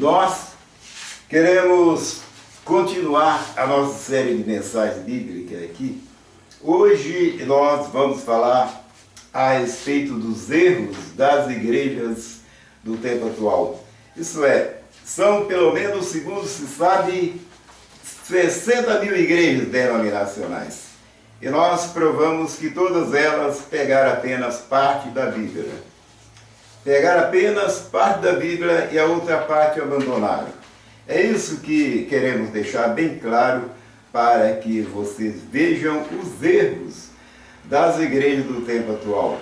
Nós queremos continuar a nossa série de mensagens bíblicas aqui. Hoje nós vamos falar a respeito dos erros das igrejas do tempo atual. Isso é, são pelo menos, segundo se sabe, 60 mil igrejas denominacionais. E nós provamos que todas elas pegaram apenas parte da Bíblia. Pegaram apenas parte da Bíblia e a outra parte abandonaram. É isso que queremos deixar bem claro para que vocês vejam os erros das igrejas do tempo atual.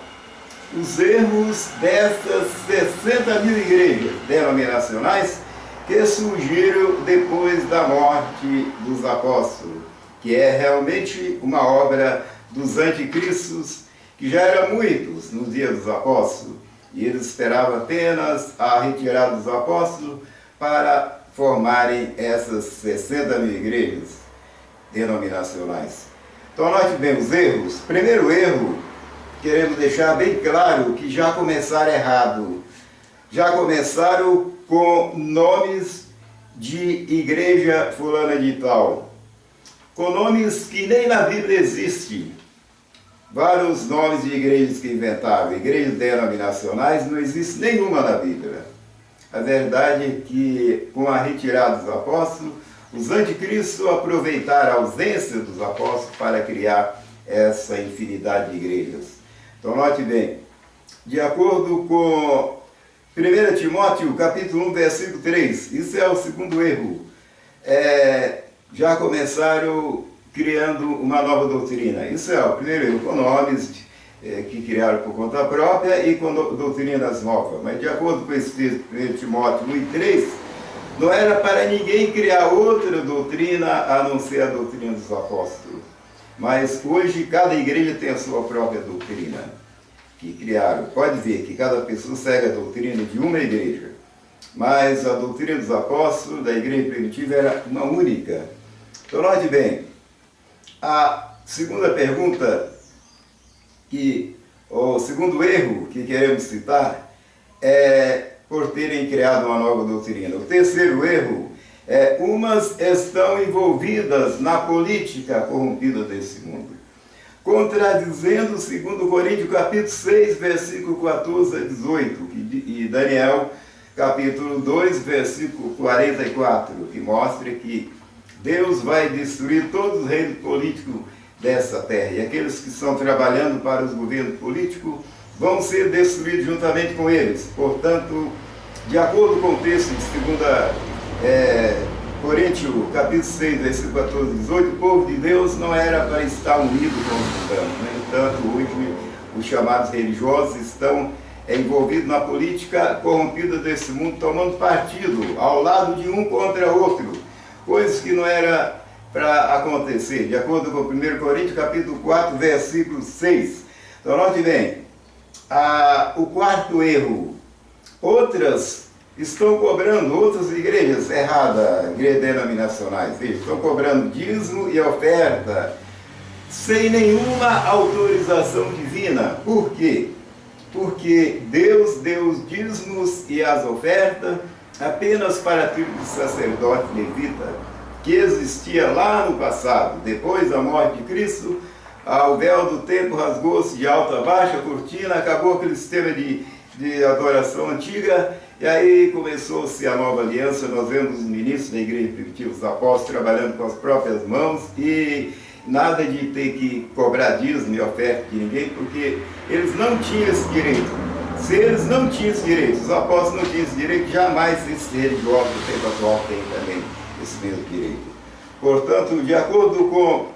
Os erros dessas 60 mil igrejas denominacionais que surgiram depois da morte dos apóstolos, que é realmente uma obra dos anticristos, que já eram muitos nos dias dos apóstolos, e eles esperavam apenas a retirada dos apóstolos para formarem essas 60 mil igrejas denominacionais. Então, note bem os erros. Primeiro erro, queremos deixar bem claro que já começaram errado. Já começaram com nomes de igreja fulana de tal, com nomes que nem na Bíblia existem. Vários nomes de igrejas que inventaram, igrejas denominacionais, não existe nenhuma na Bíblia. A verdade é que, com a retirada dos apóstolos, os anticristos aproveitaram a ausência dos apóstolos para criar essa infinidade de igrejas. Então, note bem, de acordo com 1 Timóteo, capítulo 1, versículo 3, isso é o segundo erro. Já começaram criando uma nova doutrina. Isso é o primeiro erro, com nomes que criaram por conta própria e com doutrinas novas. Mas de acordo com esse texto, 1 Timóteo 1 e 3, não era para ninguém criar outra doutrina a não ser a doutrina dos apóstolos. Mas hoje cada igreja tem a sua própria doutrina que criaram. Pode ver que cada pessoa segue a doutrina de uma igreja. Mas a doutrina dos apóstolos, da igreja primitiva, era uma única. Então, note bem, a segunda pergunta, o segundo erro que queremos citar é por terem criado uma nova doutrina. O terceiro erro é umas estão envolvidas na política corrompida desse mundo, contradizendo 2 Coríntios capítulo 6, versículo 14 a 18, e Daniel capítulo 2, versículo 44, que mostra que Deus vai destruir todos os reinos políticos dessa terra. E aqueles que estão trabalhando para os governos políticos vão ser destruídos juntamente com eles. Portanto, de acordo com o texto de 2 Coríntios, capítulo 6, versículo 14 e 18, o povo de Deus não era para estar unido com os mundanos. No entanto, hoje, os chamados religiosos estão envolvidos na política corrompida desse mundo, tomando partido ao lado de um contra outro. Coisas que não era para acontecer, de acordo com 1 Coríntios, capítulo 4, versículo 6. Então, note bem, o quarto erro, outras igrejas erradas, igrejas denominacionais, estão cobrando dízimo e oferta sem nenhuma autorização divina. Por quê? Porque Deus deu os dízimos e as ofertas apenas para a tribo do sacerdote levita, que existia lá no passado. Depois da morte de Cristo, o véu do templo rasgou-se de alto a baixo, a cortina, acabou aquele sistema de adoração antiga, e aí começou-se a nova aliança. Nós vemos os ministros da igreja primitiva, os apóstolos, trabalhando com as próprias mãos, e nada de ter que cobrar dízimo e oferta de ninguém, porque eles não tinham esse direito. Se eles não tinham esse direito, os apóstolos não tinham esse direito, jamais esses religiosos do tempo atual têm também esse mesmo direito. Portanto, de acordo com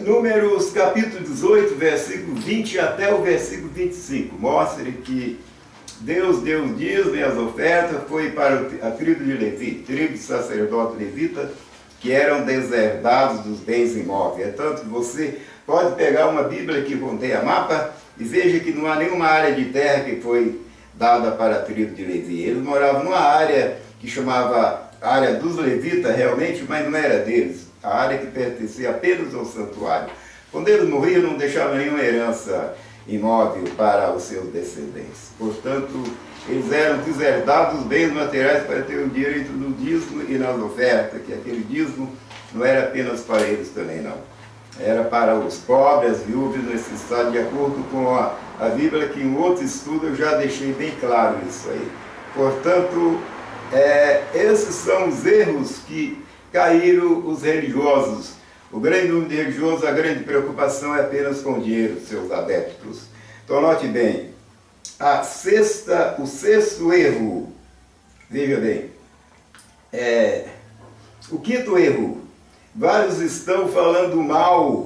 Números capítulo 18, versículo 20 até o versículo 25, mostra que Deus deu os dízimos e as ofertas, foi para a tribo de Levi, tribo de sacerdote levita, que eram deserdados dos bens imóveis. É tanto que você pode pegar uma Bíblia que contenha mapa e veja que não há nenhuma área de terra que foi dada para a tribo de Levi. Eles moravam numa área que chamava área dos levitas realmente, mas não era deles. A área que pertencia apenas ao santuário. Quando eles morriam, não deixavam nenhuma herança imóvel para os seus descendentes. Portanto, eles eram deserdados dos bens materiais para ter o direito do dízimo e nas ofertas, que aquele dízimo não era apenas para eles também, não. Era para os pobres, as viúvas necessitadas, de acordo com a Bíblia, que em outro estudo eu já deixei bem claro isso aí. Portanto, esses são os erros que caíram os religiosos. O grande número de religiosos, a grande preocupação é apenas com o dinheiro dos seus adeptos. Então, note bem, o sexto erro, veja bem, o quinto erro, vários estão falando mal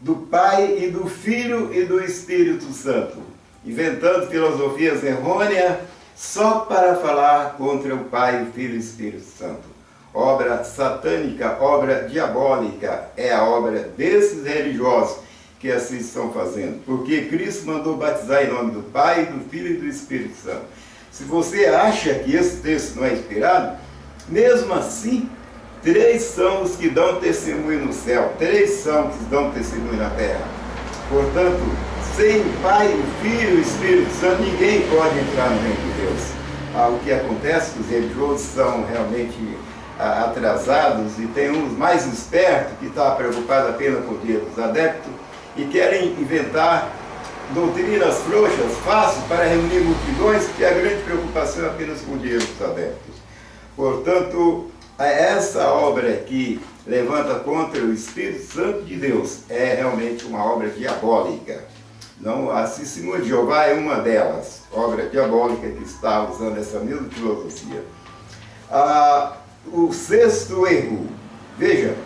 do Pai e do Filho e do Espírito Santo, inventando filosofias errôneas só para falar contra o Pai, o Filho e o Espírito Santo. Obra satânica, obra diabólica, é a obra desses religiosos que assim estão fazendo. Porque Cristo mandou batizar em nome do Pai, do Filho e do Espírito Santo. Se você acha que esse texto não é inspirado, mesmo assim, 3 são os que dão testemunho no céu, 3 são os que dão testemunho na terra. Portanto, sem o Pai, o Filho e o Espírito Santo, ninguém pode entrar no reino de Deus. O que acontece é que os religiosos são realmente atrasados, e tem uns mais espertos que estão preocupados apenas com o dinheiro dos adeptos e querem inventar doutrinas frouxas, fáceis para reunir multidões, porque a grande preocupação é apenas com o dinheiro dos adeptos. Portanto, essa obra que levanta contra o Espírito Santo de Deus é realmente uma obra diabólica. Não, a Testemunha de Jeová é uma delas, obra diabólica que está usando essa mesma filosofia. O sexto erro, veja,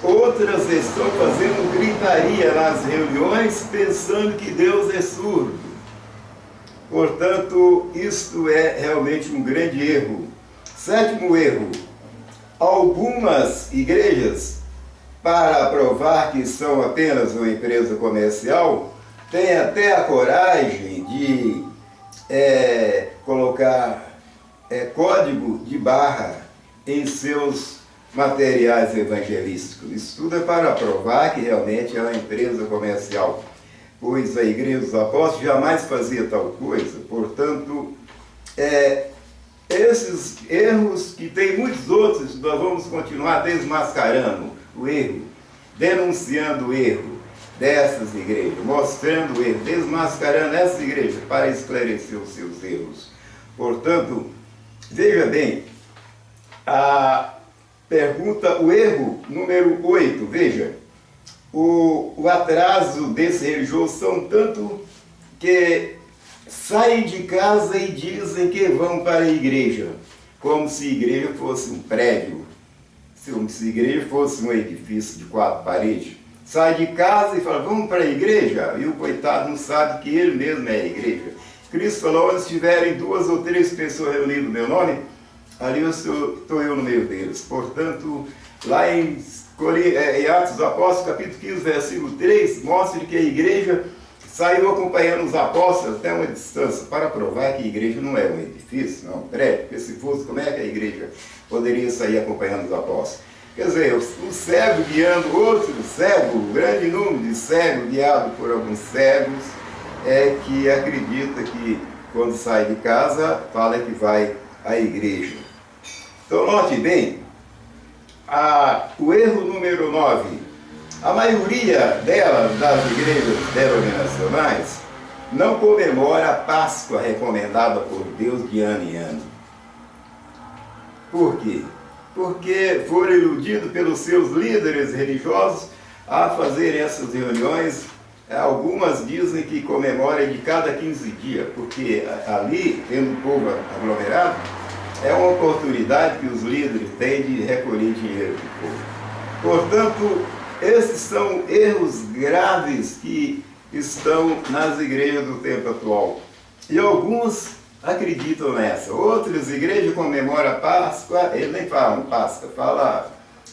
outras estão fazendo gritaria nas reuniões pensando que Deus é surdo. Portanto, isto é realmente um grande erro. Sétimo erro, algumas igrejas, para provar que são apenas uma empresa comercial, têm até a coragem de colocar código de barra em seus materiais evangelísticos. Isso tudo é para provar que realmente é uma empresa comercial, pois a Igreja dos Apóstolos jamais fazia tal coisa. Portanto, esses erros, que tem muitos outros, nós vamos continuar desmascarando o erro, denunciando o erro dessas igrejas, mostrando o erro, desmascarando essas igrejas para esclarecer os seus erros. Portanto, veja bem, a pergunta, o erro número 8, veja, o atraso desse religioso são tanto que saem de casa e dizem que vão para a igreja, como se a igreja fosse um prédio, como se a igreja fosse um edifício de 4 paredes. Sai de casa e fala, vamos para a igreja, e o coitado não sabe que ele mesmo é a igreja. Cristo falou, onde estiverem 2 ou 3 pessoas reunidas no meu nome, ali estou eu no meio deles. Portanto, lá em Atos dos Apóstolos, capítulo 15, versículo 3, mostra que a igreja saiu acompanhando os apóstolos até uma distância, para provar que a igreja não é um edifício, não é um prédio, porque se fosse, como é que a igreja poderia sair acompanhando os apóstolos? Quer dizer, o cego guiando outro cego, o grande número de cegos guiados por alguns cegos, que acredita que quando sai de casa, fala que vai à igreja. Então, note bem, o erro número 9, a maioria delas, das igrejas denominacionais, não comemora a Páscoa recomendada por Deus de ano em ano. Por quê? Porque foram iludidos pelos seus líderes religiosos a fazer essas reuniões. Algumas dizem que comemoram de cada 15 dias, porque ali, tendo o povo aglomerado, é uma oportunidade que os líderes têm de recolher dinheiro do povo. Portanto, esses são erros graves que estão nas igrejas do tempo atual. E alguns acreditam nessa. Outras igrejas comemoram a Páscoa, eles nem falam Páscoa, falam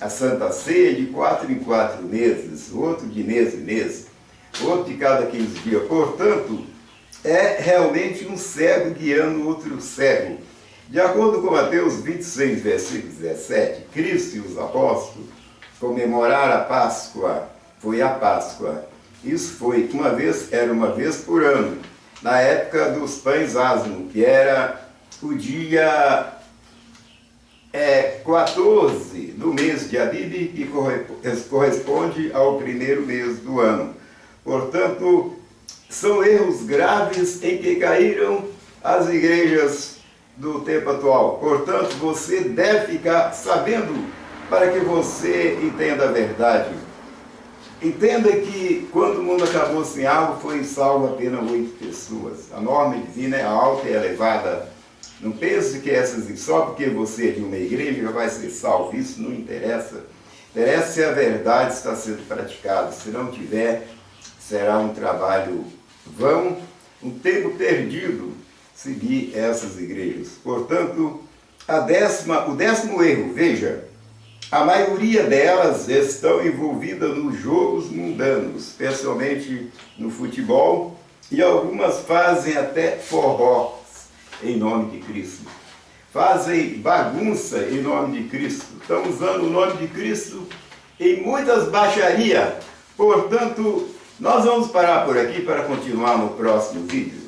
a Santa Ceia de 4 em 4 meses, outro de mês em mês, outro de cada 15 dias. Portanto, é realmente um cego guiando outro cego. De acordo com Mateus 26, versículo 17, Cristo e os apóstolos comemoraram a Páscoa, foi a Páscoa, Isso foi era uma vez por ano, na época dos pães asmo, que era o dia 14 do mês de Abib, que corresponde ao primeiro mês do ano. Portanto, são erros graves em que caíram as igrejas do tempo atual. Portanto, você deve ficar sabendo para que você entenda a verdade. Entenda que quando o mundo acabou sem água, foi salvo apenas 8 pessoas. A norma divina é alta e elevada. Não pense que só porque você é de uma igreja vai ser salvo. Isso não interessa. Interessa se a verdade está sendo praticada. Se não tiver, será um trabalho vão, um tempo perdido seguir essas igrejas. Portanto, o 10º erro, veja, a maioria delas estão envolvidas nos jogos mundanos, especialmente no futebol, e algumas fazem até forró em nome de Cristo. Fazem bagunça em nome de Cristo. Estão usando o nome de Cristo em muitas baixarias. Portanto, nós vamos parar por aqui para continuar no próximo vídeo.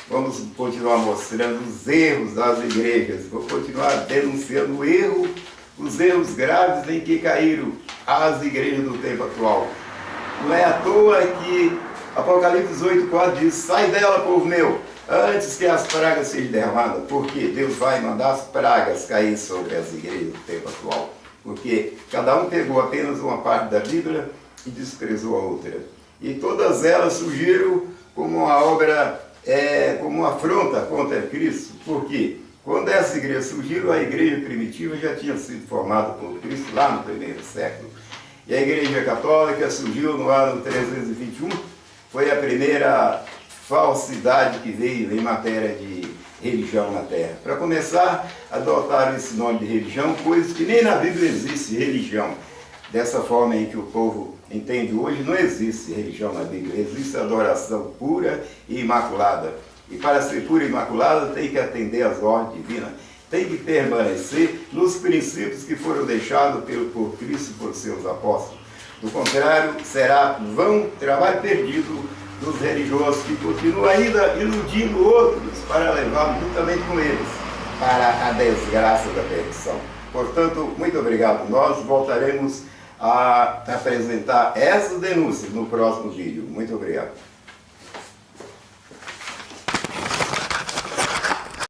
Vamos continuar mostrando os erros das igrejas. Vou continuar denunciando os erros graves em que caíram as igrejas do tempo atual. Não é à toa que Apocalipse 8,4 diz: sai dela, povo meu, antes que as pragas sejam derramadas, porque Deus vai mandar as pragas cair sobre as igrejas do tempo atual. Porque cada um pegou apenas uma parte da Bíblia e desprezou a outra. E todas elas surgiram como uma obra, como uma afronta contra Cristo. Por quê? Quando essa igreja surgiu, a igreja primitiva já tinha sido formada por Cristo lá no primeiro século. E a igreja católica surgiu no ano 321, foi a primeira falsidade que veio em matéria de religião na Terra. Para começar, adotaram esse nome de religião, coisas que nem na Bíblia existe religião. Dessa forma em que o povo entende hoje, não existe religião na Bíblia, existe adoração pura e imaculada. E para ser pura e imaculada tem que atender às ordens divinas, tem que permanecer nos princípios que foram deixados por Cristo e por seus apóstolos. Do contrário, será vão, trabalho perdido dos religiosos que continuam ainda iludindo outros para levá-los juntamente com eles para a desgraça da perdição. Portanto, muito obrigado. Nós voltaremos a apresentar essas denúncias no próximo vídeo. Muito obrigado.